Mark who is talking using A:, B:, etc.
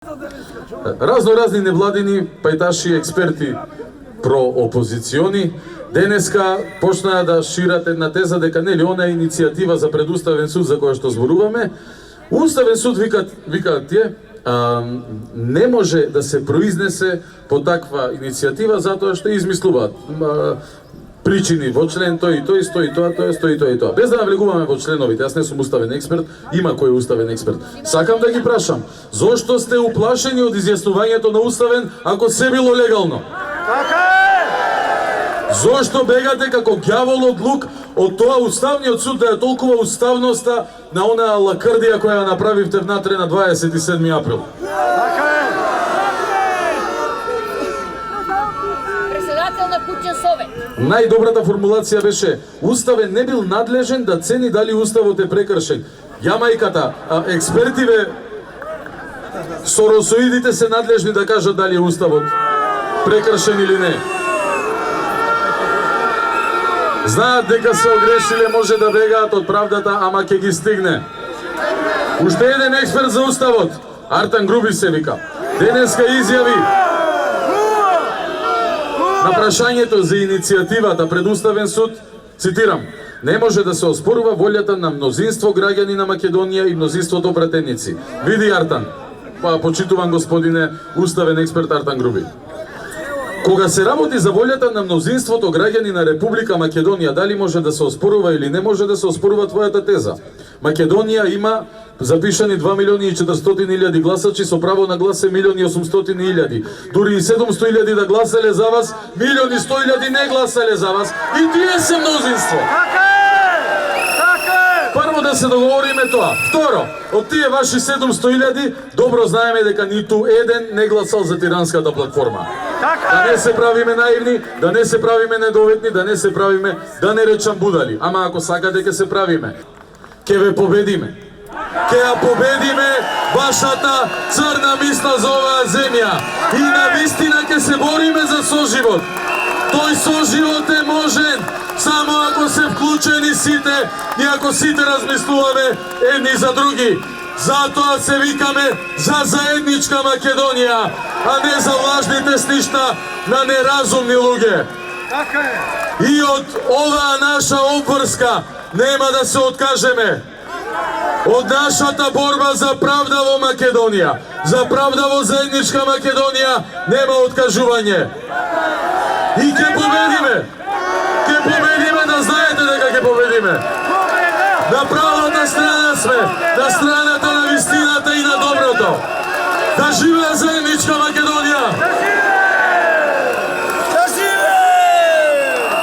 A: Разноразни невладини, пајташи, експерти проопозициони денеска почнаа да шират една теза дека нели она е иницијатива за предуставен суд за која што зборуваме. Уставен суд викаат тие не може да се произнесе по таква иницијатива затоа што измислуваат причини во член тој и тој, стои тоа, стои тоа и тоа. Без да навлегуваме во членовите, јас не сум уставен експерт, има кој е уставен експерт. Сакам да ги прашам, зошто сте уплашени од изјаснувањето на уставен ако се било легално?
B: Така е!
A: Зошто бегате како ѓавол од лук од тоа уставниот суд да ја толкува уставноста на онаа лакрдија која ја направивте внатре на 27 април?
B: Така е!
C: Председател на куќен совет.
A: Најдобрата формулација беше уставен не бил надлежен да цени дали уставот е прекршен. Јамајката, експертиве соросоидите се надлежни да кажат дали е уставот прекршен или не. Знаат дека се огрешиле, може да бегаат од правдата, ама ќе ги стигне. Уште еден експерт за уставот, Артан Груби се вика, денеска изјави на прашањето за иницијативата пред Уставен суд, цитирам, не може да се оспорува волјата на мнозинство граѓани на Македонија и мнозинството пратеници. Види Артан, почитуван господине уставен експерт Артан Груби. Кога се работи за волјата на мнозинството граѓани на Република Македонија, дали може да се оспорува или не може да се оспорува твојата теза? Македонија има запишани 2.400.000 гласачи, со право на глас е 1.800.000. Дури и 700.000 да гласале за вас, 1.100.000 не гласале за вас. И тие се мнозинство.
B: Така е! Така е!
A: Прво да се договориме тоа. Второ, од тие ваши 700.000, добро знаеме дека ниту еден не гласал за тиранската платформа. Да не се правиме наивни, да не се правиме недоветни, да не се правиме, да не речам будали. Ама ако сакате ќе се правиме, ќе ве победиме. Ќе ја победиме вашата црна мисла за оваа земја. И на вистина ќе се бориме за соживот. Тој соживот е можен само ако се вклучени сите и ако сите размислуваме едни за други. Затоа се викаме за заедничка Македонија, а не за лажните сништа на неразумни луѓе.
B: Така е!
A: И од оваа наша обврска нема да се откажеме. Од нашата борба за правда во Македонија, за правда во заедничка Македонија, нема откажување. И ќе победиме. Ќе победиме, да знаете дека ќе победиме. На правата страна сме, на страната на вистината и на доброто. Да живее заедничка